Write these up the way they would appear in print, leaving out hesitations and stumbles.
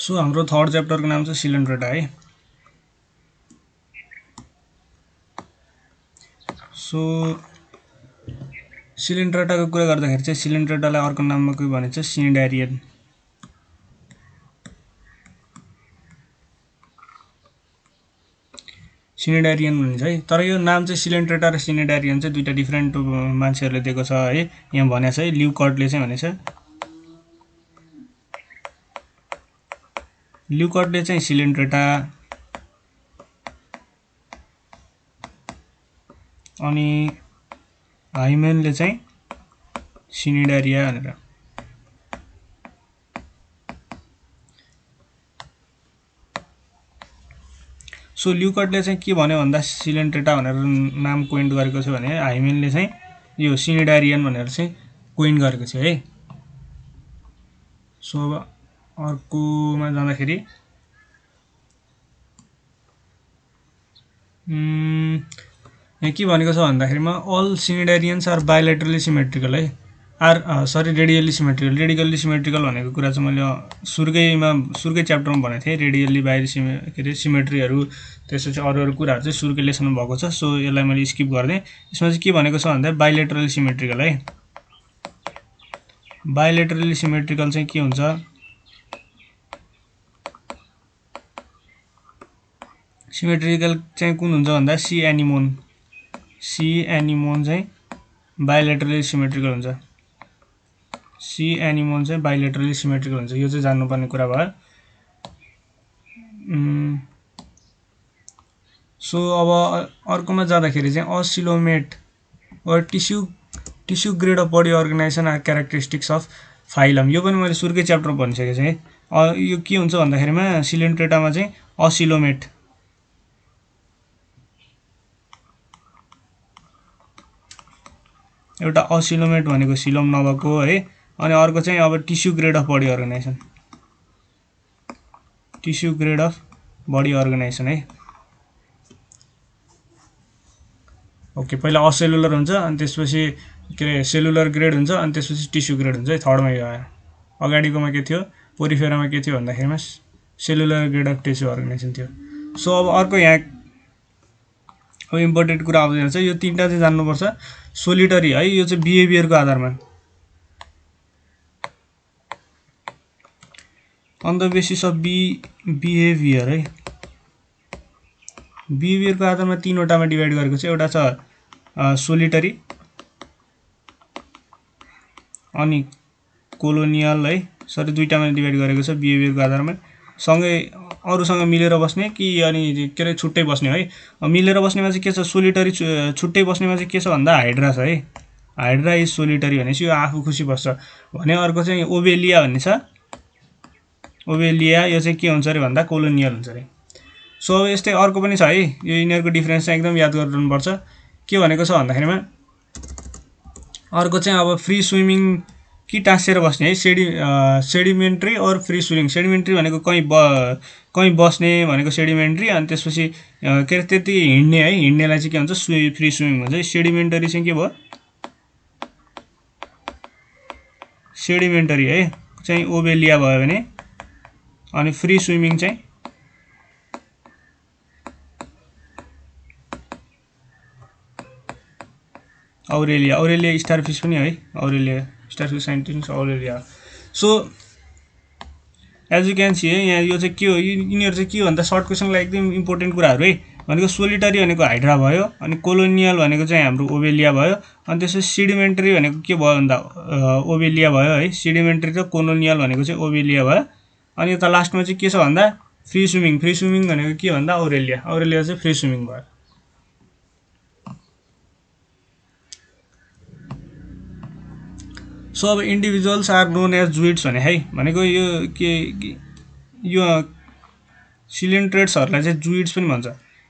So हाम्रो third च्याप्टरको नाम छ सिलिन्ड्रेटा है। सो सिलिन्ड्रेटाको कुरा गर्दाखेरि चाहिँ सिलिन्ड्रेटालाई अर्को नाममा के भनिन्छ सिनिडारियन। सिनिडारियन भनिन्छ है। तर यो नाम चाहिँ सिलिन्ड्रेटा र सिनिडारियन चाहिँ दुईटा डिफ्रेन्ट मान्छेहरूले दिएको छ है। यहाँ भनेको छ है ल्युकर्टले चाहिँ भनेको छ। ल्युकर्टले चाहिँ सिलिन्ड्रेटा अनि हाइमेनले चाहिँ सिनिडारिया भनेर। सो ल्युकर्टले चाहिँ के भन्यो भन्दा सिलिन्ड्रेटा भनेर नाम कोइन गरेको छ भने हाइमेनले चाहिँ यो सिनिडारियन भनेर चाहिँ कोइन गरेको छ है। सो अब अर्कोमा जाँदाखेरि यहाँ के भनेको छ भन्दाखेरिमा अल सिनिडारियन्स आर बायोलेटरली सिमेट्रिकल है। रेडियल्ली सिमेट्रिकल। रेडिकल्ली सिमेट्रिकल भनेको कुरा चाहिँ मैले सुरुकै च्याप्टरमा भनेको थिएँ। रेडियल्ली के अरे सिमेट्रीहरू त्यसपछि अरू कुराहरू चाहिँ सुरुकै लेसनमा भएको छ। सो यसलाई मैले स्किप गरिदिएँ। यसमा चाहिँ के भनेको छ भन्दा बायोलेटरली सिमेट्रिकल है। बायोलेटरली सिमेट्रिकल चाहिँ के हुन्छ, सिमेट्रिकल चाहिँ कुन हुन्छ भन्दा सी एनिमोन चाहिँ बायोलेटरली सिमेट्रिकल हुन्छ। सी एनिमोन चाहिँ बायोलेटरली सिमेट्रिकल हुन्छ। यो चाहिँ जान्नुपर्ने कुरा भयो। सो अब अर्कोमा जाँदाखेरि चाहिँ असिलोमेट वा tissue grade of body organisation or characteristics of phylum. यो पनि मैले सुरुकै च्याप्टर भनिसकेको छु है। यो के हुन्छ भन्दाखेरिमा सिलिन्ड्रेटामा चाहिँ असिलोमेट एउटा असिलोमेट भनेको सिलोम नभएको है। अनि अर्को चाहिँ अब tissue grade of body organisation, tissue grade of body organisation है। ओके, पहिला असेलुलर हुन्छ अनि त्यसपछि के अरे सेलुलर ग्रेड हुन्छ अनि त्यसपछि टिस्यु ग्रेड हुन्छ है। थर्डमा यो आयो। अगाडिकोमा के थियो, पोरिफेरामा के थियो भन्दाखेरिमा cellular grade of tissue organisation थियो। सो अब अर्को यहाँ अब इम्पोर्टेन्ट कुरा आउँदैन छ। यो तीनटा चाहिँ जान्नुपर्छ। सोलिटरी है, यो चाहिँ बिहेभियरको आधारमा, on the basis of behaviour है। बिहेभियरको आधारमा तीनवटामा डिभाइड गरेको छ। एउटा छ सोलिटरी, अनि कोलोनियल है। सरी, दुईटामा डिभाइड गरेको छ बिहेभियरको आधारमा। सँगै अरूसँग मिलेर बस्ने कि अनि के अरे छुट्टै बस्ने है। मिलेर बस्नेमा चाहिँ के छ, सोलिटरी छुट्टै बस्नेमा चाहिँ के छ भन्दा हाइड्रा छ है। हाइड्रा इज सोलिटरी भनेपछि यो आफू खुसी बस्छ भने। अर्को चाहिँ ओबेलिया भन्ने छ। ओबेलिया यो चाहिँ के हुन्छ अरे भन्दा कोलोनियल हुन्छ अरे। सो अब यस्तै अर्को पनि छ है। यो यिनीहरूको डिफ्रेन्स चाहिँ एकदम याद गरिरहनुपर्छ। के भनेको छ भन्दाखेरिमा अर्को चाहिँ अब फ्री स्विमिङ कि टाँसेर बस्ने है। सेडिमेन्ट्री और फ्री स्विमिङ। सेडिमेन्ट्री भनेको कहीँ बस्ने भनेको सेडिमेन्ट्री। अनि त्यसपछि के अरे त्यति हिँड्ने है, हिँड्नेलाई चाहिँ के भन्छ फ्री स्विमिङ भन्छ है। सेडिमेन्टरी चाहिँ के भयो, सेडिमेन्टरी है चाहिँ ओबेलिया भयो भने, अनि फ्री स्विमिङ चाहिँ औरेलिया। औरेलिया स्टारफिस पनि है। Aurelia starfish scientist Aurelia. So as you can see है यहाँ यो चाहिँ के हो, यिनीहरू चाहिँ के भन्दा सर्ट क्वेसनलाई एकदम इम्पोर्टेन्ट कुराहरू है। भनेको सोलिटरी भनेको हाइड्रा भयो, अनि कोलोनियल भनेको चाहिँ हाम्रो ओबेलिया भयो, अनि त्यसपछि सिडिमेन्ट्री भनेको के भयो भन्दा ओबेलिया भयो है। सिडिमेन्ट्री र कोलोनियल भनेको चाहिँ ओबेलिया भयो। अनि यता लास्टमा चाहिँ के छ भन्दा फ्री स्विमिङ। फ्री स्विमिङ भनेको के भन्दा औरेलिया। औरेलिया चाहिँ फ्री स्विमिङ भयो। सो अब इन्डिभिजुअल्स आर नोन एज जुइड्स भने है। भनेको यो सिलिन्ड्रेट्सहरूलाई चाहिँ जुइड्स पनि भन्छ।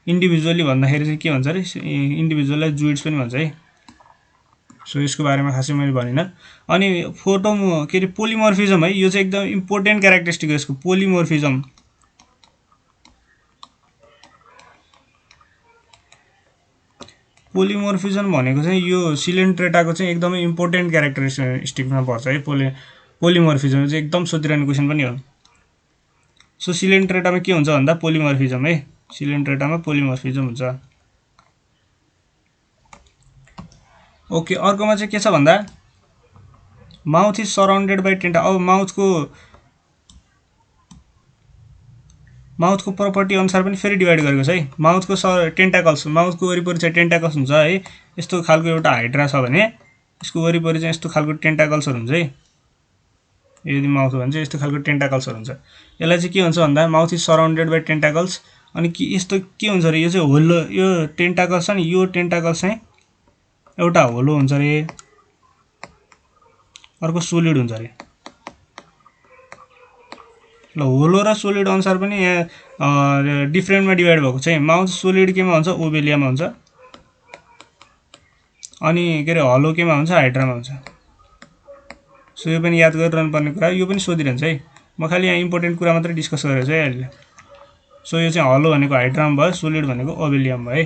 इन्डिभिजुअली भन्दाखेरि चाहिँ के भन्छ अरे, इन्डिभिजुअललाई जुइड्स पनि भन्छ है। सो यसको बारेमा खासै मैले भनिनँ। अनि के अरे पोलिमर्फिजम है, यो चाहिँ एकदम इम्पोर्टेन्ट क्यारेक्टरिस्टिक हो यसको, पोलिमर्फिजम। पोलिमोर्फिजम भनेको चाहिँ यो सिलिन्ड्रेटाको चाहिँ एकदमै इम्पोर्टेन्ट क्यारेक्टरिस्टिकमा पर्छ है। पोलिमोर्फिजम चाहिँ एकदम सोधिरहने क्वेसन पनि हो। सो सिलिन्ड्रेटामा के हुन्छ भन्दा पोलिमर्फिजम है, सिलिन्ड्रेटामा पोलिमर्फिजम हुन्छ। ओके, अर्कोमा चाहिँ के छ भन्दा माउथ इज सराउन्डेड बाई टेन्टा। अब माउथको प्रपर्टी अनुसार पनि फेरि डिभाइड गरेको छ है। माउथको टेन्टाकल्स, माउथको वरिपरि चाहिँ टेन्टाकल्स हुन्छ है, यस्तो खालको एउटा हाइड्रा छ भने यसको वरिपरि चाहिँ यस्तो खालको टेन्टाकल्सहरू हुन्छ है। यदि माउथ हो भने चाहिँ यस्तो खालको टेन्टाकल्सहरू हुन्छ। यसलाई चाहिँ के हुन्छ भन्दा mouth is surrounded by tentacles. अनि के यस्तो के हुन्छ अरे, यो चाहिँ होलो, यो टेन्टाकल्स छ नि, यो टेन्टाकल्स चाहिँ एउटा होलो हुन्छ अरे, अर्को सोलिड हुन्छ अरे। ल, होलो र सोलिड अनुसार पनि यहाँ डिफ्रेन्टमा डिभाइड भएको छ। माउथ सोलिड केमा हुन्छ, ओभेलियामा हुन्छ, अनि के अरे हलो केमा हुन्छ, हाइड्रामा हुन्छ। सो यो पनि याद गरिरहनु पर्ने कुरा, यो पनि सोधिरहन्छ है। म खालि यहाँ इम्पोर्टेन्ट कुरा मात्रै डिस्कस गरेको छु है अहिले। सो यो चाहिँ हलो भनेको हाइड्रामा भयो, सोलिड भनेको ओभेलियम भयो है।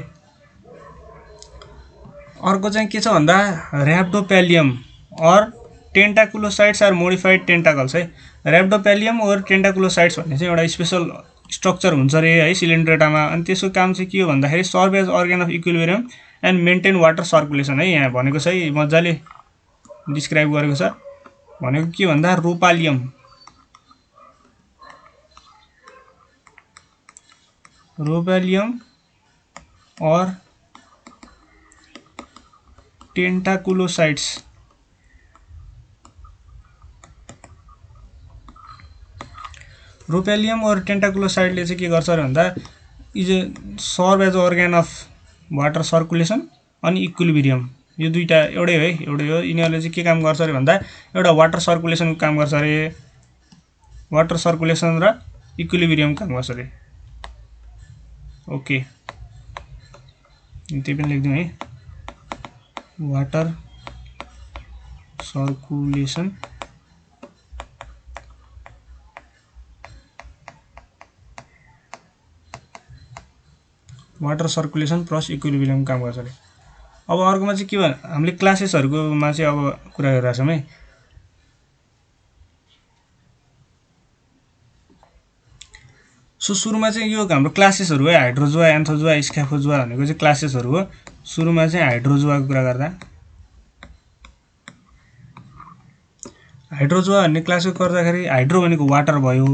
अर्को चाहिँ के छ भन्दा ऱ्याप्डोप्यालियम अर टेन्टाकुलोसाइट्स आर मोडिफाइड टेन्टाकल्स है। ऱ्याप्डोप्यालियम और टेन्टाकुलोसाइट्स भन्ने चाहिँ एउटा स्पेसल स्ट्रक्चर हुन्छ अरे है सिलिन्ड्रेटामा। अनि त्यसको काम चाहिँ के हो भन्दाखेरि serve as organ of equilibrium and maintain water circulation है। यहाँ भनेको छ है, मजाले डिस्क्राइब गरेको छ। भनेको के भन्दा रोपालियम, रोपालियम और टेन्टाकुलोसाइट्स, रोपेलियम और टेन्टाकुलोसाइटले चाहिँ के गर्छ भन्दा is serve as organ of water circulation अनि इक्विलिब्रियम। यो दुईटा एउटै हो। यिनीहरूले चाहिँ के काम गर्छ अरे भन्दा एउटा वाटर सर्कुलेसनको काम गर्छ अरे, वाटर सर्कुलेसन र इक्विलिब्रियम काम गर्छ अरे। ओके, त्यही पनि लेख्दिउँ है, वाटर सर्कुलेसन प्लस इक्विलिब्रियम काम गर्छ अरे। अब अर्कोमा चाहिँ के भन्नु, हामीले क्लासेसहरुकोमा चाहिँ अब कुरा गरिरहेको छौँ है। सो सुरुमा चाहिँ यो हाम्रो क्लासेसहरु है, हाइड्रोजोआ, एन्थोजोआ, स्क्याफोजोआ भनेको चाहिँ क्लासेसहरु हो। सुरुमा चाहिँ हाइड्रोजोआको कुरा गर्दा, हाइड्रोजोआ भन्ने क्लासको गर्दाखेरि हाइड्रो भनेको वाटर भयो,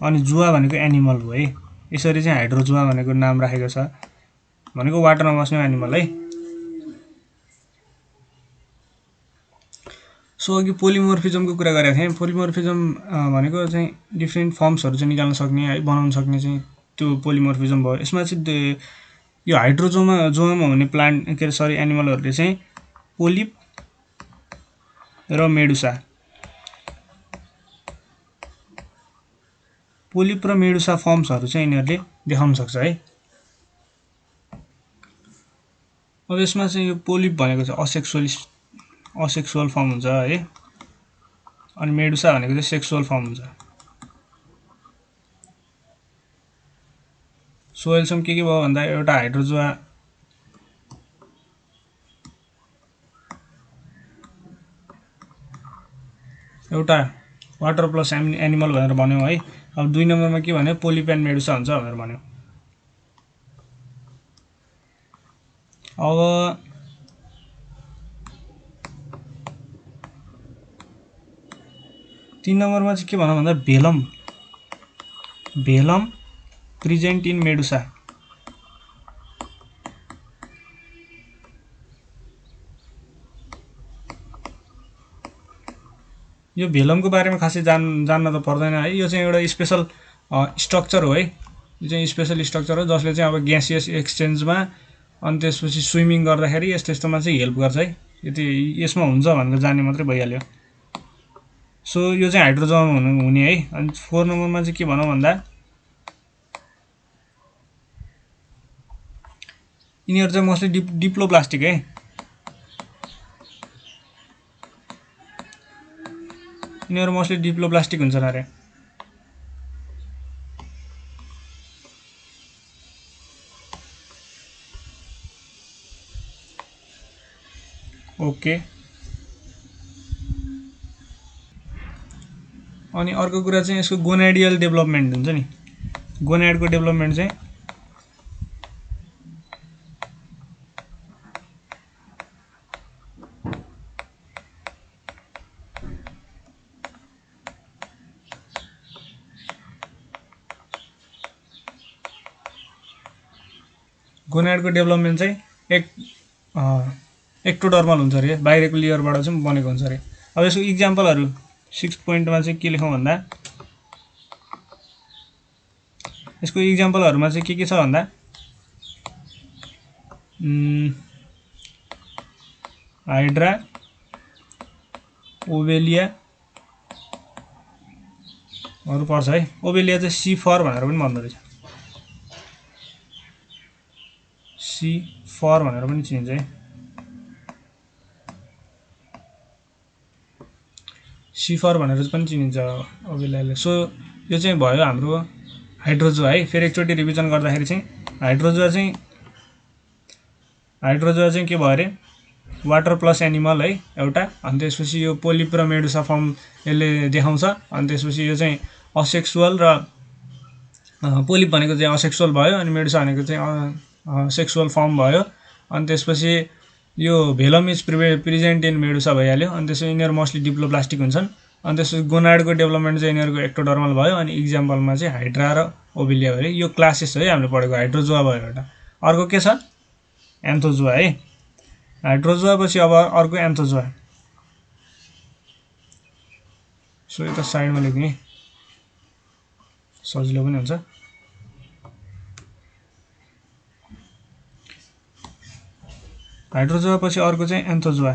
अनि जोआ भनेको एनिमल हो है। यसरी चाहिँ हाइड्रोजोआ भनेको नाम राखेको छ, भनेको वाटरमा बस्ने एनिमल है। सो अघि पोलिमोर्फिजमको कुरा गरेको थिएँ। पोलिमोर्फिजम भनेको चाहिँ डिफ्रेन्ट फर्म्सहरु चाहिँ निकाल्न सक्ने है, बनाउन सक्ने चाहिँ त्यो पोलिमोर्फिजम भयो। यसमा चाहिँ यो हाइड्रोजोआमा हुने प्लान्ट के सरी एनिमलहरुले चाहिँ पोलिप र मेडुसा, पोलिप र मेडुसा फर्म्सहरु चाहिँ यिनीहरुले देखाउन सक्छ है। अब यसमा चाहिँ यो पोलिप भनेको चाहिँ असेक्सुअल फर्म हुन्छ है, अनि मेडुसा भनेको चाहिँ सेक्सुअल फर्म हुन्छ। सो अहिलेसम्म के भयो भन्दा एउटा हाइड्रोजोआ, एउटा वाटर प्लस एनिमल भनेर भन्यौ है। अब 2 नम्बरमा के भन्यो, पोलिप एन्ड मेडुसा हुन्छ भनेर भन्यो। अब 3 नम्बरमा चाहिँ के भन्नु भन्दा भेलम प्रेजेन्ट इन मेडुसा। यो भेलमको बारेमा खासै जान्न त पर्दैन है। यो चाहिँ एउटा स्पेशल स्ट्रक्चर हो है। यो चाहिँ स्पेशल स्ट्रक्चर हो जसले चाहिँ अब ग्यासियस एक्सचेन्जमा अनि त्यसपछि स्विमिङ गर्दाखेरि यस्तोमा चाहिँ हेल्प गर्छ है। यति यसमा हुन्छ भनेर जान्ने मात्रै भइहाल्यो। सो यो चाहिँ हाइड्रोजोआमा हुने है। अनि 4 नम्बरमा चाहिँ के भनौँ भन्दा यिनीहरु चाहिँ मोस्टली डिप्लोप्लास्टिक है। यिनीहरु मोस्टली डिप्लोप्लास्टिक हुन्छन् अरे। ओके, अनि अर्को कुरा चाहिँ यसको गोनाडियल डेभलपमेन्ट हुन्छ नि, गोनाडको डेभलपमेन्ट चाहिँ गोनाडको डेभलपमेन्ट चाहिँ एक्टोडर्मल हुन्छ अरे, बाहिरको लेयरबाट चाहिँ बनेको हुन्छ अरे। अब यसको इक्जाम्पलहरू 6 पोइन्टमा चाहिँ के लेखौँ भन्दा यसको इक्जाम्पलहरुमा चाहिँ के छ भन्दा हाइड्रा, ओबेलिया हरू पर्छ है। ओबेलिया चाहिँ C4 भनेर पनि भन्दो रहेछ, C4 भनेर पनि चिनिन्छ है, C4 भनेर पनि चिनिन्छ ओबेलियाले। सो यो चाहिँ भयो हाम्रो हाइड्रोजोआ है। फेरि एकचोटि रिभिजन गर्दाखेरि चाहिँ हाइड्रोजोआ चाहिँ के भयो अरे, वाटर प्लस एनिमल है एउटा। अनि त्यसपछि यो पोलिप र मेडुसा फर्म यसले देखाउँछ। अनि त्यसपछि यो चाहिँ असेक्सुअल र पोलिप भनेको चाहिँ असेक्सुअल भयो, अनि मेडुसा भनेको चाहिँ सेक्सुअल फर्म भयो। अनि त्यसपछि यो भेलम इज प्रेजेन्ट इन मेडुसा भइहाल्यो। अनि त्यसपछि यिनीहरू मोस्टली डिप्लोप्लास्टिक हुन्छन्। अनि त्यसपछि गोनाडको डेभलपमेन्ट चाहिँ यिनीहरूको एक्टोडर्मल भयो। अनि इक्जाम्पलमा चाहिँ हाइड्रा र ओबेलिया भयो। यो क्लासेस है हामीले पढेको, हाइड्रोजोआ भयो एउटा। अर्को के छ, एन्थोजोआ है। हाइड्रोजोआ पछि अब अर्को एन्थोजोआ। सो यता साइडमा लेख्ने सजिलो पनि हुन्छ। हाइड्रोजोआ पछि अर्को चाहिँ एन्थोजोआ।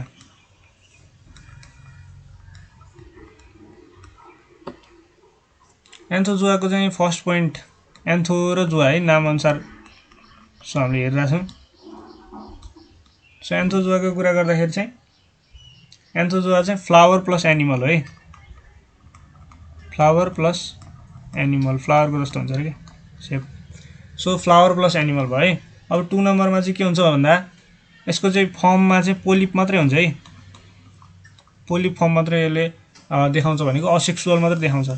एन्थोजोआको चाहिँ फर्स्ट पोइन्ट एन्थो र जोआ है, नाम अनुसार सो हामीले हेरिरहेको छौँ। सो एन्थोजोआको कुरा गर्दाखेरि चाहिँ एन्थोजोआ चाहिँ फ्लावर प्लस एनिमल हो है, फ्लावर प्लस एनिमल, फ्लावरको जस्तो हुन्छ अरे के सेप। सो फ्लावर प्लस एनिमल भयो है। अब 2 नम्बरमा चाहिँ के हुन्छ भन्दा यसको चाहिँ फर्ममा चाहिँ पोलिप मात्रै हुन्छ है, पोलिप फर्म मात्रै यसले देखाउँछ, भनेको असेक्सुअल मात्रै देखाउँछ।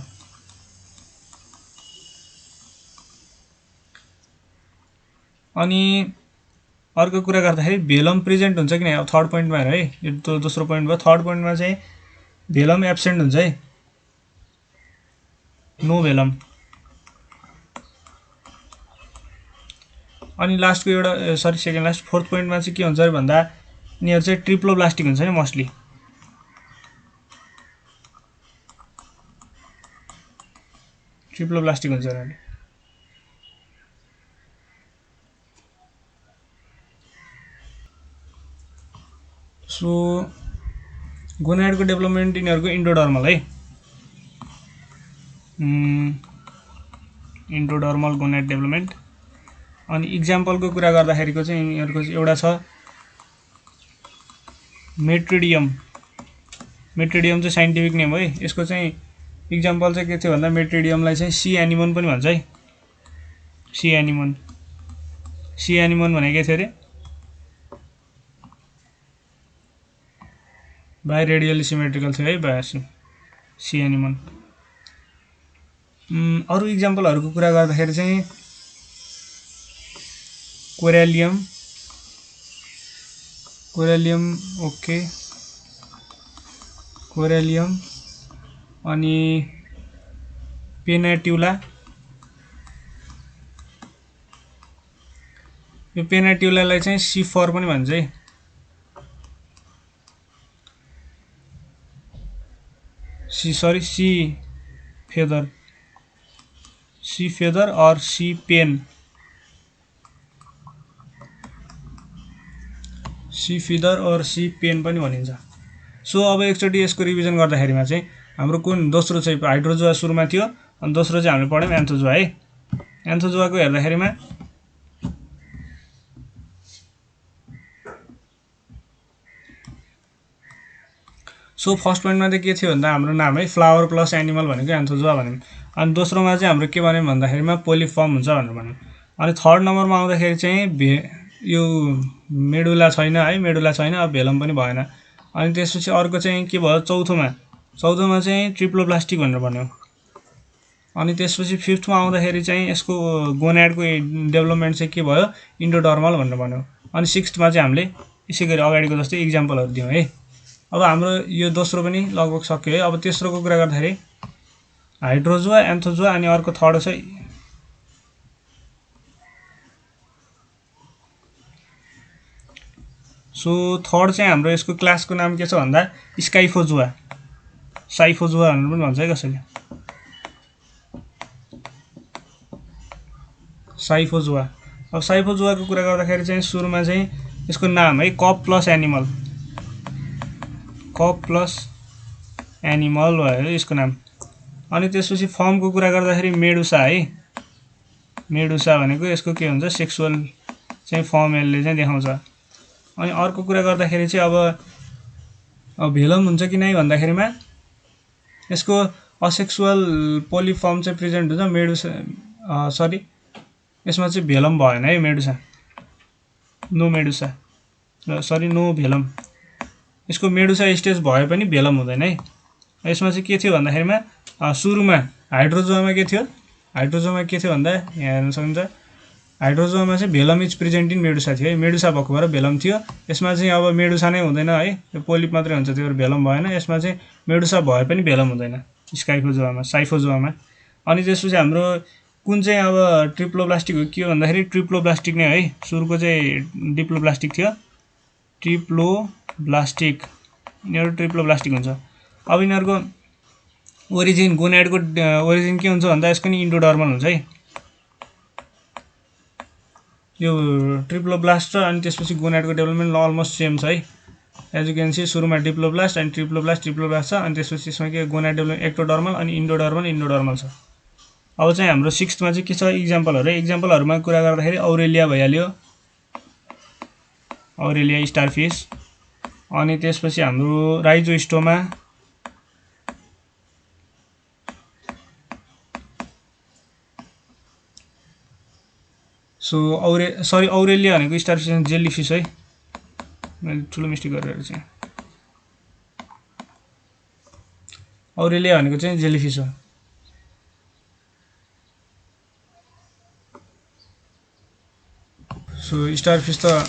अनि अर्को कुरा गर्दाखेरि भेलम प्रेजेन्ट हुन्छ कि नै, अब थर्ड पोइन्टमा हेर है, यो दोस्रो पोइन्ट भयो। थर्ड पोइन्टमा चाहिँ भेलम एब्सेन्ट हुन्छ है, नो भेलम। अनि लास्टको एउटा सेकेन्ड लास्ट फोर्थ पोइन्टमा चाहिँ के हुन्छ अरे भन्दा यिनीहरू चाहिँ ट्रिप्लोब्लास्टिक हुन्छ नि मोस्टली, ट्रिप्लोब्लास्टिक हुन्छ अरे। सो गोनाडको डेभलपमेन्ट यिनीहरूको इन्डोडर्मल है, इन्डोडर्मल गोनाड डेभलपमेन्ट। अनि इक्जाम्पलको कुरा गर्दाखेरिको चाहिँ यिनीहरूको एउटा छ मेट्रिडियम। मेट्रिडियम चाहिँ साइन्टिफिक नेम हो है। यसको चाहिँ इक्जाम्पल चाहिँ के थियो भन्दा मेट्रिडियमलाई चाहिँ सी एनिमन पनि भन्छ है, सी एनिमन। सी एनिमन भनेको के थियो अरे, बाई रेडियली सिमेट्रिकल थियो है, बाई सी एनिमन। अरू इक्जाम्पलहरूको कुरा गर्दाखेरि चाहिँ कोरेलियम, कोरेलियम ओके, कोरेलियम। अनि पेनाट्युला, यो पेनाट्युलालाई चाहिँ C4 पनि भन्छ है। सी फेदर, सी फेदर और सी पेन, सी फिदर और सी पेन पनि भनिन्छ। सो अब एकचोटि यसको रिभिजन गर्दाखेरिमा चाहिँ हाम्रो कुन दोस्रो चाहिँ हाइड्रोजोआ सुरुमा थियो, अनि दोस्रो चाहिँ हामीले पढ्यौँ एन्थोजोआ है। एन्थोजोआको हेर्दाखेरिमा सो फर्स्ट पोइन्टमा चाहिँ के थियो भन्दा हाम्रो नाम है फ्लावर प्लस एनिमल भनेको एन्थोजोआ भन्यौँ। अनि दोस्रोमा चाहिँ हाम्रो के भन्यौँ भन्दाखेरिमा पोलिफर्म हुन्छ भनेर भन्यौँ। अनि थर्ड नम्बरमा आउँदाखेरि चाहिँ यो मेडुला छैन है, मेडुला छैन, अब भेलम पनि भएन। अनि त्यसपछि अर्को चाहिँ के भयो, चौथोमा 14मा चाहिँ ट्रिप्लोब्लास्टिक भनेर भन्यो। अनि त्यसपछि 5मा आउँदाखेरि चाहिँ यसको गोनाडको डेभलपमेन्ट चाहिँ के भयो, इन्डोडर्मल भनेर भन्यो। अनि 6मा चाहिँ हामीले यसै गरी अगाडिको जस्तै इक्जाम्पलहरू दियौँ है। अब हाम्रो यो दोस्रो पनि लगभग सक्यो है। अब तेस्रोको कुरा गर्दाखेरि हाइड्रोजुवा, एन्थोजुवा अनि अर्को थर्ड छ सो थर्ड चाहिँ हाम्रो यसको क्लासको नाम के छ भन्दा स्काइफोजुवा, साइफोजुवा भनेर पनि भन्छ है कसैले, साइफोजुवा। अब साइफोजुवाको कुरा गर्दाखेरि चाहिँ सुरुमा चाहिँ यसको नाम है cup plus animal, cup plus animal भयो यसको नाम। अनि त्यसपछि फर्मको कुरा गर्दाखेरि मेडुसा है, मेडुसा भनेको यसको के हुन्छ, सेक्सुअल चाहिँ फर्म यसले चाहिँ देखाउँछ। अनि अर्को कुरा गर्दाखेरि चाहिँ अब भेलम हुन्छ कि नै भन्दाखेरिमा यसको असेक्सुअल पोलिफर्म चाहिँ प्रेजेन्ट हुन्छ मेडुसा, सरी यसमा चाहिँ भेलम भएन है, medusa, no medusa, sorry no velum. यसको मेडुसा स्टेज भए पनि भेलम हुँदैन है। यसमा चाहिँ के थियो भन्दाखेरिमा सुरुमा हाइड्रोजुवामा के थियो, हाइड्रोजुवामा के थियो भन्दा यहाँ हेर्न सक्नुहुन्छ, हाइड्रोजुवामा चाहिँ भेलम इज प्रेजेन्ट इन मेडुसा थियो है, मेडुसा भएको भएर भेलम थियो। यसमा चाहिँ अब मेडुसा नै हुँदैन है, यो पोलिप मात्रै हुन्छ, त्यो भएर भेलम भएन। यसमा चाहिँ मेडुसा भए पनि भेलम हुँदैन स्काइफोजुवामा, साइफोजुवामा। अनि त्यसपछि हाम्रो कुन चाहिँ अब ट्रिप्लोब्लास्टिक हो के भन्दाखेरि ट्रिप्लोब्लास्टिक नै है, सुरुको चाहिँ डिप्लोब्लास्टिक थियो, ट्रिप्लोब्लास्टिक, यिनीहरू ट्रिप्लोब्लास्टिक हुन्छ। अब यिनीहरूको ओरिजिन, गोनाडको ओरिजिन के हुन्छ भन्दा यसको नि इन्डोडर्मल हुन्छ है, यो ट्रिप्लोब्लास्ट र अनि त्यसपछि गोनाडको डेभलपमेन्ट अलमोस्ट सेम छ है। एज यु क्यान सी सुरुमा डिप्लोब्लास्ट अनि ट्रिप्लोब्लास्ट छ, अनि त्यसपछि यसमा के गोनाड डेभलपमेन्ट एक्टोडर्मल अनि इन्डोडर्मल छ। अब चाहिँ हाम्रो 6मा चाहिँ के छ, इक्जाम्पलहरू है। इक्जाम्पलहरूमा कुरा गर्दाखेरि औरेलिया भइहाल्यो, औरेलिया स्टारफिस। अनि त्यसपछि हाम्रो राइजोस्टोमा, सो औरेलिया भनेको स्टारफिस जेलीफिस है, मैले ठुलो मिस्टेक गरेर चाहिँ औरेलिया भनेको चाहिँ जेलीफिस हो। सो स्टारफिस त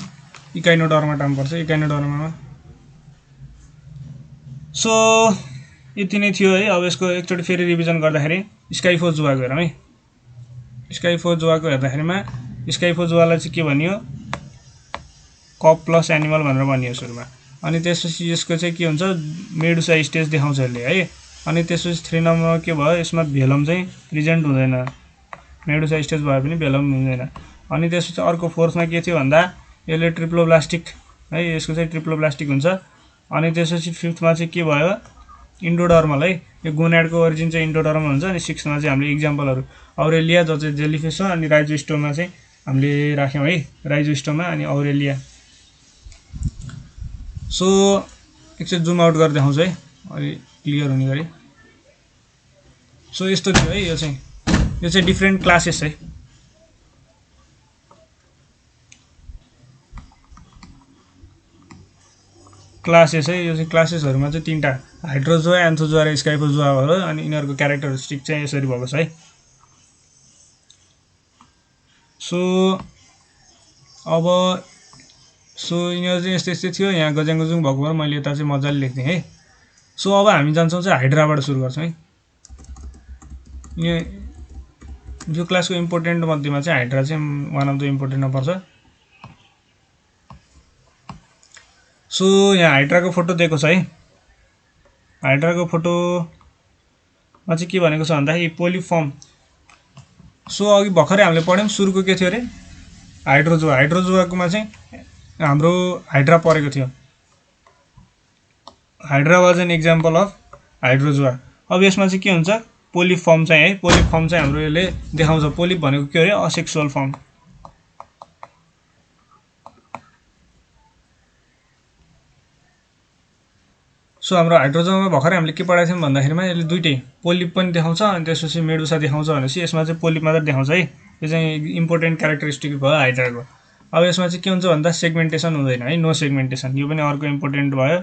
इकाइनोडर्मा पर्छ, इकाइनोडर्मामा। सो यति नै थियो है। अब यसको एकचोटि फेरि रिभिजन गर्दाखेरि स्काइफोजुवाको हेरौँ है। स्काइफोजुवाको हेर्दाखेरिमा स्काइफोजुवालाई चाहिँ के भनियो, कप प्लस एनिमल भनेर भनियो सुरुमा। अनि त्यसपछि यसको चाहिँ के हुन्छ, मेडुसा स्टेज देखाउँछ यसले है। अनि त्यसपछि 3 नम्बरमा के भयो, यसमा भेलम चाहिँ प्रेजेन्ट हुँदैन, मेडुसा स्टेज भए पनि भेलम हुँदैन। अनि त्यसपछि अर्को 4थमा के थियो भन्दा यसले ट्रिप्लोब्लास्टिक है, यसको चाहिँ ट्रिप्लोब्लास्टिक हुन्छ। अनि त्यसपछि 5थमा चाहिँ के भयो, इन्डोडर्मल है, यो गोनाडको ओरिजिन चाहिँ इन्डोडर्मल हुन्छ। अनि 6मा चाहिँ हामीले इक्जाम्पलहरू औरेलिया जो चाहिँ जेलीफिस छ, अनि राइजोस्टोमा चाहिँ हामीले राख्यौँ है, राइजोस्टोमा अनि औरेलिया। सो एकचोटि जुम आउट गरेर देखाउँछु है, अलि क्लियर हुने गरी। सो यस्तो थियो है, यो चाहिँ डिफ्रेन्ट क्लासेस है। क्लासेस है, यो चाहिँ क्लासेसहरूमा चाहिँ 3टा हाइड्रोजुवा, एन्थोजुवा र स्काइफोजुवा हो। अनि यिनीहरूको क्यारेक्टरिस्टिक चाहिँ यसरी भएको छ है। सो अब यिनीहरू चाहिँ यस्तै थियो, यहाँ गज्याङ गुजुङ भएको भएर मैले यता चाहिँ मजाले लेख्थेँ है। सो अब हामी जान्छौँ चाहिँ हाइड्राबाट सुरु गर्छौँ है। यो क्लासको इम्पोर्टेन्ट मध्येमा चाहिँ हाइड्रा चाहिँ वान अफ द इम्पोर्टेन्टमा पर्छ। सो यहाँ हाइड्राको फोटो दिएको छ है। हाइड्राको फोटोमा चाहिँ के भनेको छ भन्दाखेरि पोलिफर्म। सो अघि भर्खरै हामीले पढ्यौँ, सुरुको के थियो अरे, हाइड्रोजुवा। हाइड्रोजुवाकोमा चाहिँ हाम्रो हाइड्रा परेको थियो। Hydra was an example of hydrozoa. अब यसमा चाहिँ के हुन्छ, पोलिफर्म चाहिँ है, पोलिफर्म चाहिँ हाम्रो यसले देखाउँछ। पोलिप भनेको के अरे, असेक्सुअल फर्म। सो हाम्रो हाइड्रोजुवामा भर्खरै हामीले के पढाएको थियौँ भन्दाखेरिमा यसले दुइटै पोलिप पनि देखाउँछ अनि त्यसपछि मेडुसा देखाउँछ भनेपछि यसमा चाहिँ पोलिप मात्र देखाउँछ है। यो चाहिँ इम्पोर्टेन्ट क्यारेक्टरिस्टिक भयो हाइड्राको। अब यसमा चाहिँ के हुन्छ भन्दा सेगमेन्टेसन हुँदैन है, नो सेगमेन्टेसन, यो पनि अर्को इम्पोर्टेन्ट भयो।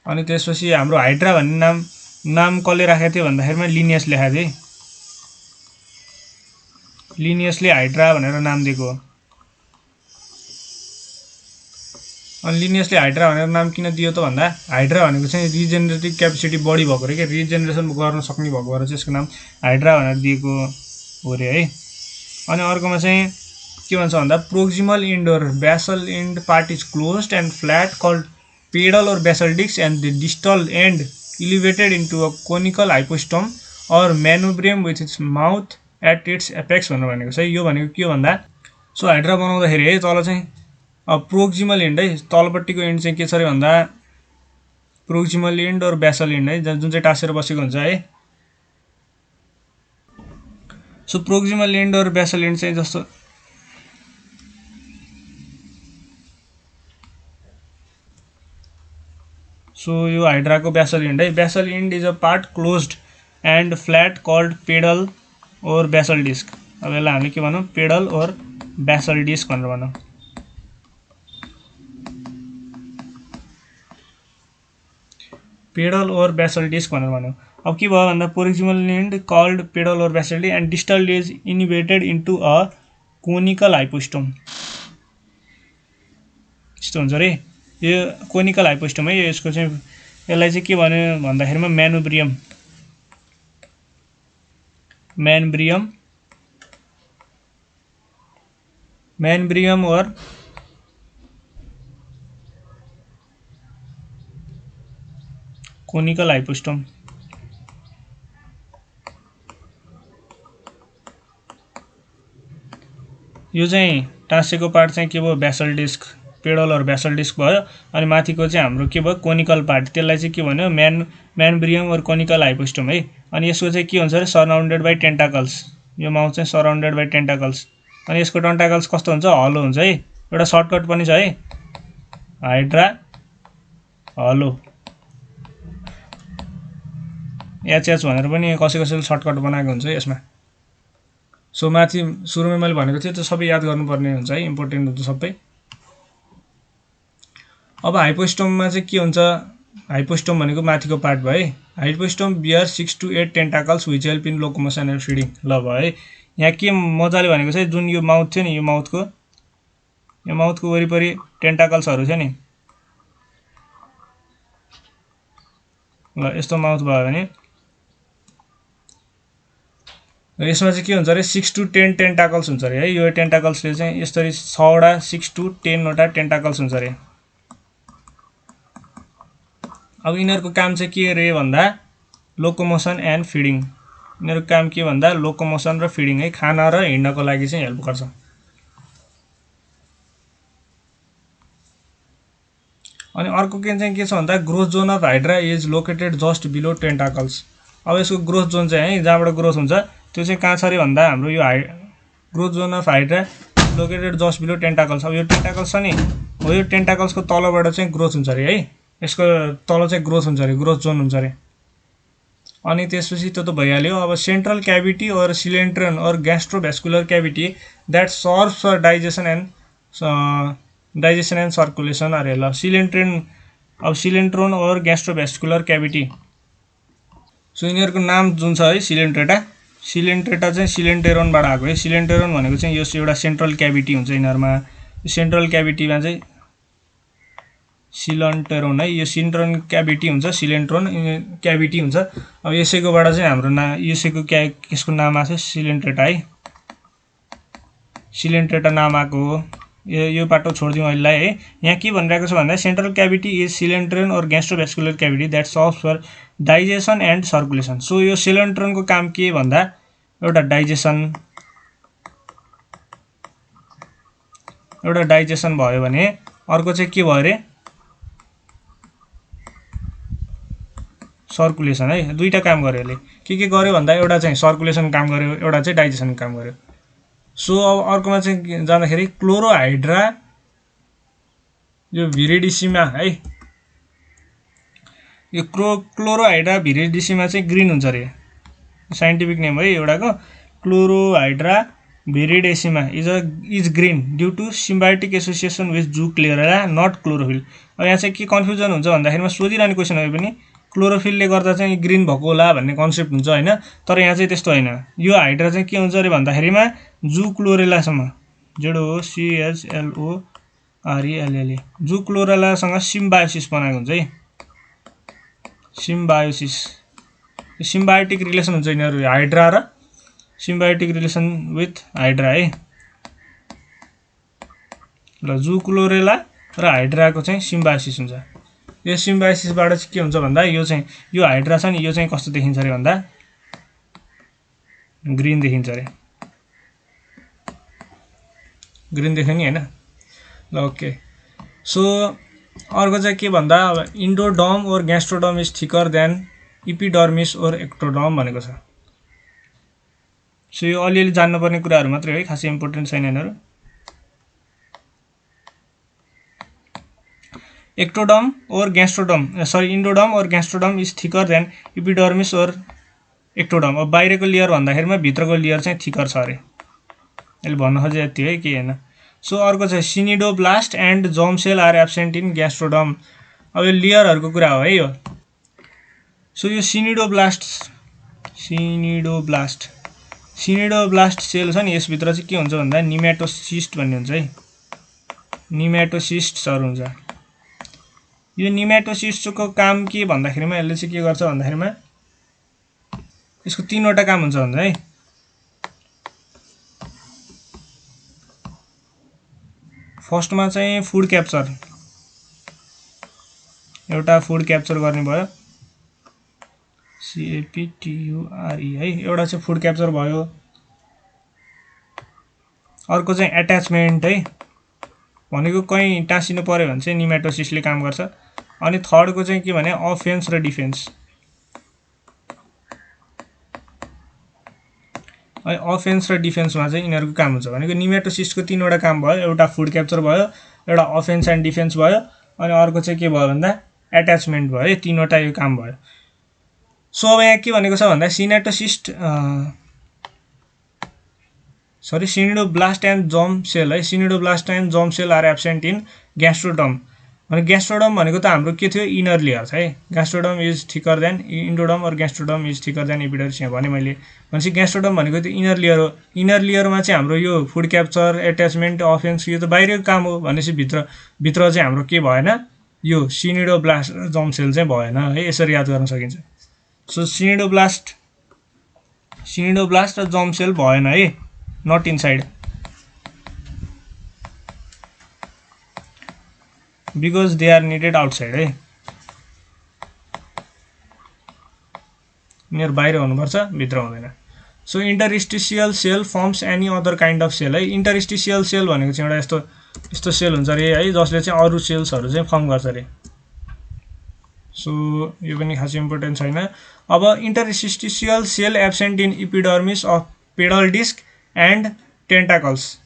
अनि त्यसपछि हाम्रो हाइड्रा भन्ने नाम नाम कसले राखेको थियो भन्दाखेरिमा लिनियस लेखाएको थियो है। लिनियसले हाइड्रा भनेर नाम दिएको हो। अनि लिनियसले हाइड्रा भनेर नाम किन दियो त भन्दा हाइड्रा भनेको चाहिँ रिजेनेरेटिभ क्यापेसिटी बढी भएको रे के, रिजेनेरेसन गर्न सक्ने भएको भएर चाहिँ यसको नाम हाइड्रा भनेर दिएको हो रे है। अनि अर्कोमा चाहिँ के भन्छ भन्दा प्रोक्सिमल एन्ड और basal end part is closed and flat called pedal और basal disc and the distal end elevated into a conical hypostome or manubrium with its mouth at its apex भनेको छ। यो भनेको के हो भन्दा सो हाइड्रा बनाउँदाखेरि है तल चाहिँ प्रोक्सिमल एन्ड है, तलपट्टिको एन्ड चाहिँ के छ अरे भन्दा प्रोक्सिमल एन्ड और बेसल एन्ड है, जुन चाहिँ टाँसेर बसेको हुन्छ है। सो प्रोक्सिमल एन्ड और बेसल एन्ड चाहिँ जस्तो सो यो हाइड्राको बेसल एन्ड है। Basal end is a part closed and flat called pedal और बेसल डिस्क। अब यसलाई हामीले के भनौँ पेडल और बेसल डिस्क भनेर भनौँ। पेडल और बेसल डिस्क भनेर भनौँ। अब के भयो भन्दा प्रोक्सिमल एन्ड कल्ड पेडल और basal disc and distal is elevated into a conical hypostome. यस्तो हुन्छ रे यो कोनिकल हाइपोस्टोम है। यसको चाहिँ यसलाई चाहिँ के भन्यो भन्दाखेरिमा म्यानुब्रियम और कोनिकल हाइपोस्टोम। यो चाहिँ टाँसेको पार्ट चाहिँ के भयो बेसल डिस्क, पेडल और बेसल डिस्क भयो। अनि माथिको चाहिँ हाम्रो के भयो कोनिकल पार्ट, त्यसलाई चाहिँ के भन्यो म्यानुब्रियम और कोनिकल हाइपोस्टोम है। अनि यसको चाहिँ के हुन्छ अरे सराउन्डेड बाई टेन्टाकल्स। यो माउथ चाहिँ सराउन्डेड बाई टेन्टाकल्स। अनि यसको टेन्टाकल्स कस्तो हुन्छ हलो हुन्छ है। एउटा सर्टकट पनि छ है हाइड्रा हलो एचएच भनेर पनि कसैले सर्टकट बनाएको हुन्छ है यसमा। सो माथि सुरुमै मैले भनेको थिएँ त्यो सबै याद गर्नुपर्ने हुन्छ है, इम्पोर्टेन्ट हुन्छ सबै। अब हाइपोस्टोममा चाहिँ के हुन्छ, हाइपोस्टोम भनेको माथिको पार्ट भयो है। Hypostome bear 6 to 8 tentacles which help in locomotion and feeding. ल भयो है। यहाँ के मजाले भनेको छ जुन यो माउथ थियो नि, यो माउथको वरिपरि टेन्टाकल्सहरू थियो नि। ल यस्तो माउथ भयो भने यसमा चाहिँ के हुन्छ अरे 6 to 10 टेन्टाकल्स हुन्छ अरे है। यो टेन्टाकल्सले चाहिँ यसरी 6वटा 6 to 10वटा टेन्टाकल्स हुन्छ अरे। अब यिनीहरूको काम चाहिँ के रे भन्दा लोकोमोसन एन्ड फिडिङ। यिनीहरूको काम के भन्दा लोकोमोसन र फिडिङ है, खाना र हिँड्नको लागि चाहिँ हेल्प गर्छ। अनि अर्को चाहिँ के छ भन्दा growth John of hydra is located just below tentacles. अब यसको ग्रोथ जोन चाहिँ है जहाँबाट ग्रोथ हुन्छ त्यो चाहिँ कहाँ छ अरे भन्दा हाम्रो यो growth John of hydra located just below tentacles. अब यो टेन्टाकल्स छ नि हो, यो टेन्टाकल्सको तलबाट चाहिँ ग्रोथ हुन्छ अरे है। यसको तल चाहिँ ग्रोथ हुन्छ अरे, ग्रोथ जोन हुन्छ अरे। अनि त्यसपछि त्यो त भइहाल्यो। अब central cavity or coelenteron or gastrovascular cavity that serves for digestion and circulation अरे। ल सिलेन्ट्रोन, अब सिलेन्ट्रोन और ग्यास्ट्रोभ्यास्कुलर क्याभिटी। सो यिनीहरूको नाम जुन छ है सिलेन्ट्रेटा चाहिँ सिलेन्टेरोनबाट आएको है। सिलेन्टेरोन भनेको चाहिँ यो एउटा सेन्ट्रल क्याभिटी हुन्छ यिनीहरूमा। सेन्ट्रल क्याभिटीमा चाहिँ सिलेन्टेरोन है, यो सेन्ट्रल क्याभिटी हुन्छ, सिलेन्ट्रोन क्याभिटी हुन्छ। अब यसैकोबाट चाहिँ हाम्रो यसैको यसको नाम आएको छ सिलेन्ट्रेटा है। सिलेन्ट्रेटा नाम आएको हो। यो पाटो छोडिदिउँ अहिले है। यहाँ के भनिरहेको छ भन्दा central cavity is coelenteron or gastrovascular cavity that serves for digestion and circulation. So यो सिलेन्ट्रोनको काम के भन्दा एउटा डाइजेसन भयो भने अर्को चाहिँ के भयो अरे सर्कुलेसन है। दुईटा काम गर्यो यसले। के गर्यो भन्दा एउटा चाहिँ सर्कुलेसन काम गर्यो, एउटा चाहिँ डाइजेसन काम गर्यो। सो अब अर्कोमा चाहिँ जाँदाखेरि क्लोरोहाइड्रा यो भिरिडिसिमा है, यो क्लोरोहाइड्रा भिरिडिसिमा चाहिँ ग्रीन हुन्छ अरे। साइन्टिफिक नेम है एउटाको chlorohydra viridissima is green due to symbiotic association with zoochlorella not chlorophyll. अब यहाँ चाहिँ के कन्फ्युजन हुन्छ भन्दाखेरिमा सोधिरहने क्वेसन हो पनि क्लोरोफिलले गर्दा चाहिँ ग्रीन भएको होला भन्ने कन्सेप्ट हुन्छ हैन। तर यहाँ चाहिँ त्यस्तो हैन। यो हाइड्रा चाहिँ के हुन्छ अरे भन्दाखेरिमा जुक्लोरेलासँग ZOCHLORELLA जुक्लोरेलासँग सिम्बायोसिस बनाएको हुन्छ है। सिम्बायोसिस सिम्बायोटिक रिलेसन हुन्छ यिनीहरु हाइड्रा र सिम्बायोटिक रिलेसन विथ हाइड्रा है। ल जुक्लोरेला र हाइड्राको चाहिँ सिम्बायोसिस हुन्छ। यो सिम्बायोसिसबाट चाहिँ के हुन्छ भन्दा यो हाइड्रा छ नि यो चाहिँ कस्तो देखिन्छ अरे भन्दा ग्रीन देखिन्छ अरे। ग्रीन देख्यो नि हैन। ल ओके। सो अर्को चाहिँ के भन्दा अब इन्डोडर्म और ग्यास्ट्रोडर्म इज थिकर देन इपिडर्मिस और एक्टोडर्म भनेको छ। सो यो अलिअलि जान्नुपर्ने कुराहरु मात्रै है, खासै इम्पोर्टेन्ट छैन यिनीहरु। एक्टोडर्म और ग्यास्ट्रोडर्म इन्डोडर्म और ग्यास्ट्रोडर्म इज थिकर देन इपिडर्मिस और एक्टोडर्म। अब बाहिरको लेयर भन्दाखेरिमा भित्रको लेयर चाहिँ थिकर छ अरे। यसले भन्न खोजे यति है के हैन। सो अर्को चाहिँ cnidoblast and germ cell are absent in gastroderm. अब यो लेयरहरुको कुरा हो है यो। सो यो सिनिडोब्लास्ट सेल छ नि यसभित्र चाहिँ के हुन्छ भन्दा निमेटोसिस्ट भन्ने हुन्छ है। निमेटोसिस्टहरु हुन्छ। यो निमेटोसिस्टको काम के भन्दाखेरिमा यसले चाहिँ के गर्छ भन्दाखेरिमा यसको तीनवटा काम हुन्छ भन्दा है। फर्स्टमा चाहिँ फुड क्याप्चर, एउटा फुड क्याप्चर गर्ने भयो CAPTURE है। एउटा चाहिँ फुड क्याप्चर भयो। अर्को चाहिँ एट्याचमेन्ट है, भनेको कहीं टाँसिनु पर्यो भने चाहिँ निमेटोसिसले काम गर्छ। अनि थर्डको चाहिँ के भने अफेन्स र डिफेन्स। अफेन्स र डिफेन्समा चाहिँ यिनीहरुको काम हुन्छ। भनेको निमेटोसिसको तीनवटा काम भयो, एउटा फुड क्याप्चर भयो, एउटा अफेन्स एन्ड डिफेन्स भयो, अनि अर्को चाहिँ के भयो भन्दा एट्याचमेन्ट भयो। तीनवटा यो काम भयो। सो अब यहाँ के भनेको छ भन्दा सिनिडोब्लास्ट एन्ड जर्म सेल है। Cnidoblast and germ cell are absent in gastroderm. भने ग्यास्ट्रोडर्म भनेको त हाम्रो के थियो इनर लेयर छ है। ग्यास्ट्रोडर्म इज थिकर देन इन्डोडर्म और ग्यास्ट्रोडर्म इज थिकर देन इपिडर्मिस यहाँ भने मैले। भनेपछि ग्यास्ट्रोडर्म भनेको त्यो इनर लेयर हो। इनर लेयरमा चाहिँ हाम्रो यो फुड क्याप्चर एट्याचमेन्ट अफेन्स यो त बाहिरको काम हो। भनेपछि भित्र चाहिँ हाम्रो के भएन यो सिनिडोब्लास्ट जर्म सेल चाहिँ भएन है। यसरी याद गर्न सकिन्छ। सो सिनिडोब्लास्ट र जर्म सेल भएन है, not inside, because they are needed outside है। यिनीहरु बाहिर हुनुपर्छ, भित्र हुँदैन। So interstitial cell forms any other kind of cell है। इंटरस्टिशियल सेल भनेको चाहिँ एउटा यस्तो सेल हुन्छ रे है जसले चाहिँ अरु सेल्सहरु चाहिँ फर्म गर्छ रे। सो यो पनि खासै इम्पोर्टेन्ट छैन। अब interstitial cell absent in epidermis of pedal disc and tentacles.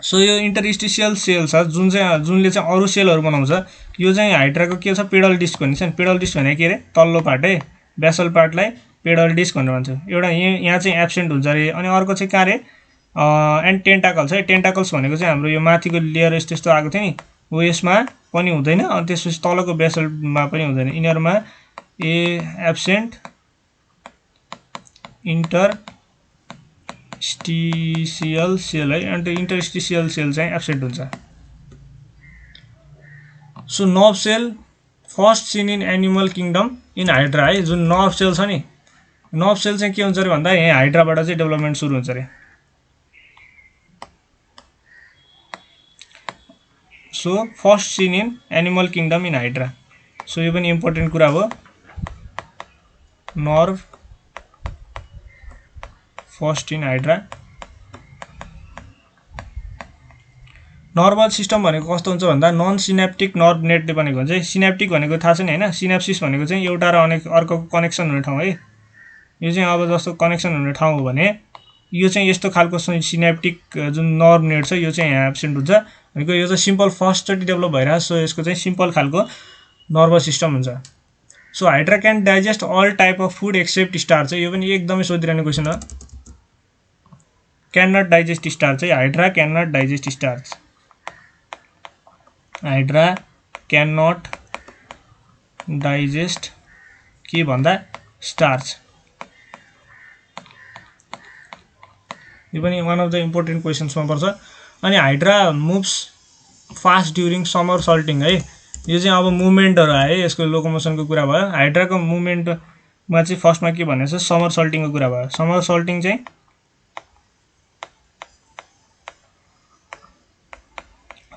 So यो इंटरस्टिशियल सेल छ जुनले चाहिँ अरु सेलहरु बनाउँछ। यो चाहिँ हाइड्राको के छ पेडल डिस्क भनिन्छ नि। पेडल डिस्क भने के रे तल्लो पार्ट है, बेसल पार्टलाई पेडल डिस्क भनेर भन्छ। एउटा यहाँ चाहिँ एब्सेन्ट हुन्छ रे। अनि अर्को चाहिँ कहाँ रे एन्ड टेन्टाकल्स है। टेन्टाकल्स भनेको चाहिँ हाम्रो यो माथिको लेयर यस्तो आएको थियो नि हो, यसमा पनि हुँदैन। अनि त्यसपछि तलको बेसलमा पनि हुँदैन। यिनीहरुमा एब्सेन्ट इंटरस्टिशियल सेल है। अन्त इंटरस्टिशियल सेल चाहिँ एब्सेन्ट हुन्छ। So nerve cell first seen in animal kingdom in hydra है। जुन नर्भ सेल छ नि, नर्भ सेल चाहिँ के हुन्छ रे भन्दा यहाँ हाइड्राबाट चाहिँ डेभलपमेन्ट सुरु हुन्छ रे। So first seen in animal kingdom in hydra. So यो पनि इम्पोर्टेन्ट कुरा हो। Nerve first in hydra. Neural system भनेको कस्तो हुन्छ भन्दा नन सिनेप्टिक नर्भ नेटले बनेको हुन्छ है। सिनेप्टिक भनेको थाहा छ नि हैन। सिनेप्सिस भनेको चाहिँ एउटा र अर्को कनेक्सन हुने ठाउँ है। यो चाहिँ अब जस्तो कनेक्सन हुने ठाउँ हो भने यो चाहिँ यस्तो खालको सिनेप्टिक जुन नर्भ नेट छ यो चाहिँ यहाँ एब्सेन्ट हुन्छ। भनेको यो चाहिँ सिम्पल फर्स्टचोटि डेभलप भइरहेको छ। सो यसको चाहिँ सिम्पल खालको नर्भस सिस्टम हुन्छ। So hydra can digest all type of food except starch. यो पनि एकदमै सोधिरहने क्वेसन हो। क्यान नट डाइजेस्ट स्टार्च है। Hydra can not digest starch. Hydra can not digest के भन्दा स्टार्च। यो पनि वान अफ द इम्पोर्टेन्ट क्वेसन्समा पर्छ। अनि hydra moves fast during somersaulting है। यो चाहिँ अब मुभमेन्टहरु आयो, यसको लोकोमोसनको कुरा भयो। हाइड्राको मुभमेन्टमा चाहिँ फर्स्टमा के भनेको छ, समर सल्टिङको कुरा भयो। समर सल्टिङ चाहिँ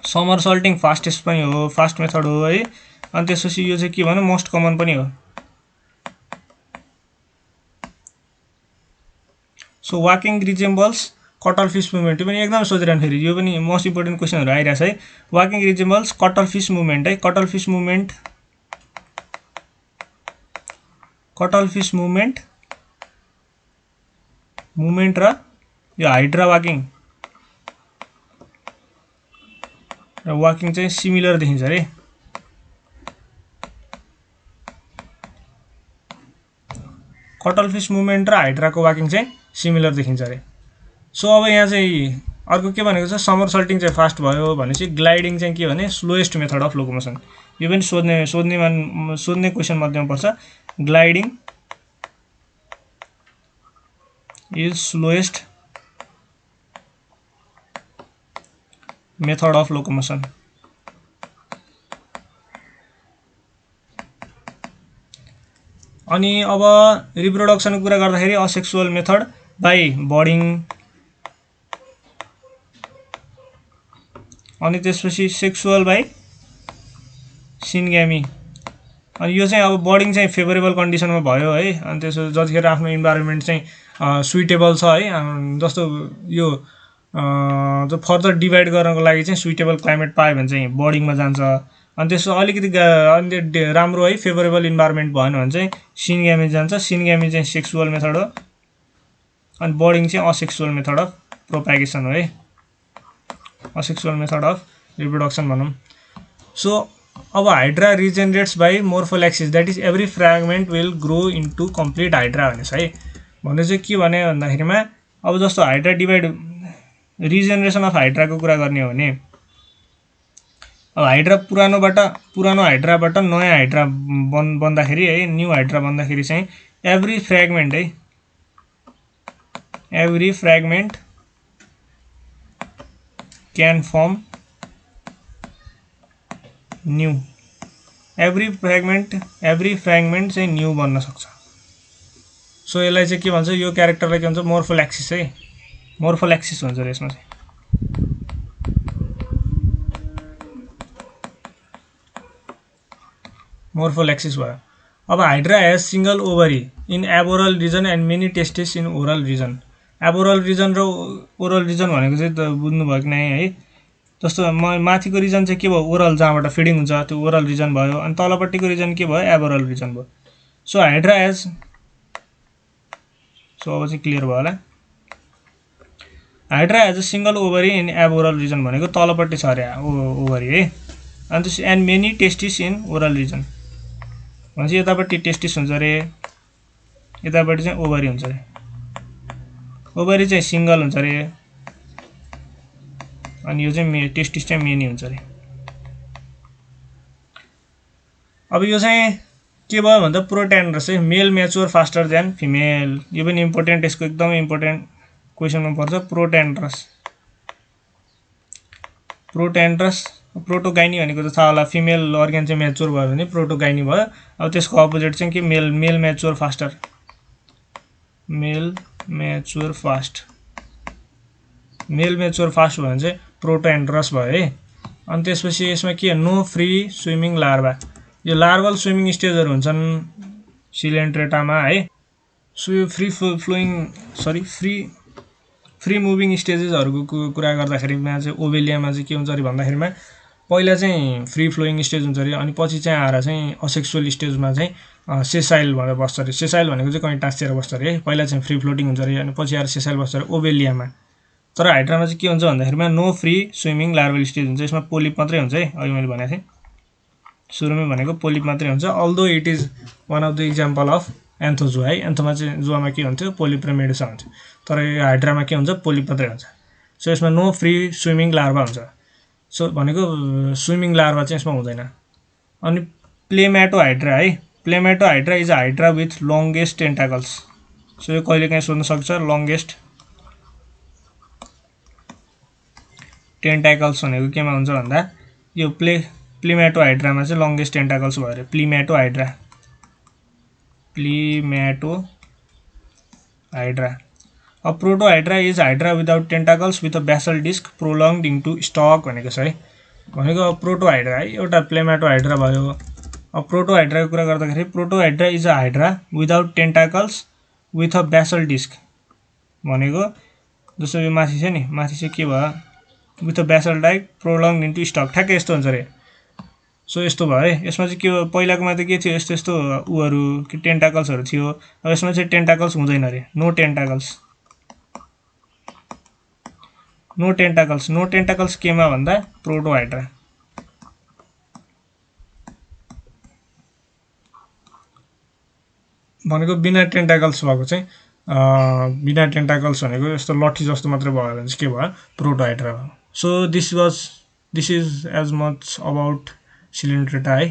समर सल्टिङ फास्टेस्ट पनि हो, फास्ट मेथड हो है। अनि त्यसपछि यो चाहिँ के भन्यो, मोस्ट कमन पनि हो। So walking रिजेम्बल्स cuttle fish movement, यो पनि एकदम सोधिरहनु फेरि, यो पनि मोस्ट इम्पोर्टेन्ट क्वेसनहरु आइरहेछ है। वाकिङ रिजेम्बल्स कटल फिश मुभमेन्ट है। कटल फिश मुभमेन्ट र यो हाइड्रा वाकिङ चाहिँ सिमिलर देखिन्छ रे। कटल फिश मुभमेन्ट र हाइड्राको वाकिङ चाहिँ सिमिलर देखिन्छ रे। सो अब यहाँ चाहिँ अर्को के भनेको छ, समर सल्टिङ चाहिँ फास्ट भयो भनेपछि ग्लाइडिङ चाहिँ के भने स्लोएस्ट मेथड अफ लोकोमोसन। यो पनि सोध्ने क्वेसन मध्येमा पर्छ। Gliding is slowest method of locomotion. अनि अब रिप्रोडक्सनको कुरा गर्दाखेरि असेक्सुअल मेथड बाई बर्डिङ, अनि त्यसपछि सेक्सुअल बाई सिनग्यामी। अनि यो चाहिँ अब बर्डिङ चाहिँ फेभरेबल कन्डिसनमा भयो है। अनि त्यसो जतिखेर आफ्नो इन्भाइरोमेन्ट चाहिँ सुइटेबल छ है, जस्तो यो फर्दर डिभाइड गर्नको लागि चाहिँ सुइटेबल क्लाइमेट पायो भने चाहिँ बर्डिङमा जान्छ। अनि त्यसो अलिकति राम्रो है, फेभरेबल इन्भाइरोमेन्ट भएन भने चाहिँ सिनग्यामी जान्छ। सिनग्यामी चाहिँ सेक्सुअल मेथड हो, अनि बर्डिङ चाहिँ असेक्सुअल मेथड अफ प्रोपागेसन हो है, असेक्सुअल मेथड अफ रिप्रोडक्सन भनौँ। सो अब hydra regenerates by morpholaxis, that is every fragment will grow into complete hydra भनेछ है। भन्ने चाहिँ के भने भन्दाखेरिमा अब जस्तो हाइड्रा डिभाइड, रिजेनरेसन अफ हाइड्राको कुरा गर्ने हो भने अब हाइड्रा पुरानो हाइड्राबाट नयाँ हाइड्रा बन्दाखेरि है, न्यू हाइड्रा बन्दाखेरि चाहिँ एभ्री फ्रेगमेन्ट है, every fragment can form new. Every fragment चाहिँ न्यू बन्न सक्छ। सो यसलाई चाहिँ के भन्छ, यो क्यारेक्टरलाई के भन्छ, मोर्फोल्याक्सिस है, मोर्फोल्याक्सिस भन्छ र यसमा चाहिँ। मोर्फोल्याक्सिस भयो। अब hydra has single ovary in aboral region and many testis in oral region. Aboral region र ओरल रिजन भनेको चाहिँ त बुझ्नुभयो कि नै है। जस्तो माथिको रिजन चाहिँ के भयो, ओरल, जहाँबाट फिडिङ हुन्छ त्यो ओरल रिजन भयो। अनि तलपट्टिको रिजन के भयो, एबोरल रिजन भयो। सो हाइड्रा हेज, सो अब चाहिँ क्लियर भयो होला। Hydra has a single ovary in aboral region भनेको तलपट्टि छ अरे ओभरी है। अनि त्यस and many testis in oral region भनेपछि यतापट्टि टेस्टिस हुन्छ अरे, यतापट्टि चाहिँ ओभरी हुन्छ अरे। ओभरी चाहिँ सिंगल हुन्छ अरे, अनि यो चाहिँ टेस्टिस चाहिँ मेनी हुन्छ अरे। अब यो चाहिँ के भयो भन्दा प्रोट्यान्ड्रस है, मेल म्याच्योर फास्टर देन फिमेल। यो पनि इम्पोर्टेन्ट, यसको एकदमै इम्पोर्टेन्ट क्वेसनमा पर्छ। प्रोट्यान्ड्रस प्रोटोगाइनी भनेको त थाहा होला, फिमेल अर्ग्यान चाहिँ म्याच्योर भयो भने प्रोटोगाइनी भयो। अब त्यसको अपोजिट चाहिँ के, मेल म्याच्योर फास्टर, मेल म्याच्योर फास्ट भयो भने चाहिँ प्रोट्यान्ड्रस भयो है। अनि त्यसपछि यसमा के, नो फ्री स्विमिङ लार्भा। यो लार्भल स्विमिङ स्टेजहरू हुन्छन् सिलेन्ट्रेटामा है। सो यो फ्री मुभिङ स्टेजेसहरूको कुरा गर्दाखेरिमा चाहिँ ओभेलियामा चाहिँ के हुन्छ अरे भन्दाखेरिमा पहिला चाहिँ फ्री फ्लोइङ स्टेज हुन्छ अरे, अनि पछि चाहिँ आएर चाहिँ असेक्सुअल स्टेजमा चाहिँ सेसाइल भनेर बस्छ अरे। सेसाइल भनेको चाहिँ कहीँ टाँसिएर बस्छ अरे है। पहिला चाहिँ फ्री फ्लोटिङ हुन्छ अरे, अनि पछि आएर सेसाइल बस्छ अरे ओभेलियामा। तर हाइड्रामा चाहिँ के हुन्छ भन्दाखेरिमा नो फ्री स्विमिङ लार्भल स्टेज हुन्छ। यसमा पोलिप मात्रै हुन्छ है, अघि मैले भनेको थिएँ सुरुमै भनेको पोलिप मात्रै हुन्छ। Although it is one of the example of anthozoa है। एन्थोमा चाहिँ जुवामा के हुन्थ्यो, पोलिप र मेडुसा हुन्थ्यो। तर यो हाइड्रामा के हुन्छ, पोलिप मात्रै हुन्छ। सो यसमा नो फ्री स्विमिङ लार्भा हुन्छ। सो भनेको स्विमिङ लार्भा चाहिँ यसमा हुँदैन। अनि प्लेमेटोहाइड्रा है। Pelmatohydra is a hydra with longest tentacles. So यो कहिलेकाहीँ सोध्न सक्छ, लङ्गेस्ट टेन्टाकल्स भनेको केमा हुन्छ भन्दा यो प्लेमेटोहाइड्रामा चाहिँ लङ्गेस्ट टेन्टाकल्स भयो अरे। Pelmatohydra a protohydra is hydra without tentacles with a basal disc prolonged into stalk भनेको छ है। भनेको प्रोटोहाइड्रा है, एउटा प्लेमेटोहाइड्रा भयो। अब प्रोटोहाइड्राको कुरा गर्दाखेरि protohydra is a hydra without tentacles with a basal disc भनेको जस्तो यो माथि छ नि, माथि चाहिँ के भयो, with a basal disc prolonged into stalk, ठ्याक्कै यस्तो हुन्छ अरे। सो यस्तो भयो है। यसमा चाहिँ के हो, पहिलाकोमा त के थियो, यस्तो यस्तो उहरू के टेन्टाकल्सहरू थियो। अब यसमा चाहिँ टेन्टाकल्स हुँदैन अरे, नो टेन्टाकल्स। नो टेन्टाकल्स केमा भन्दा प्रोटोहाइड्रा। भनेको बिना टेन्टाकल्स भएको चाहिँ बिना टेन्टाकल्स भनेको यस्तो लट्ठी जस्तो मात्रै भयो भने चाहिँ के भयो, प्रोटोहाइड्रा भयो। So this is as much about coelenterata है।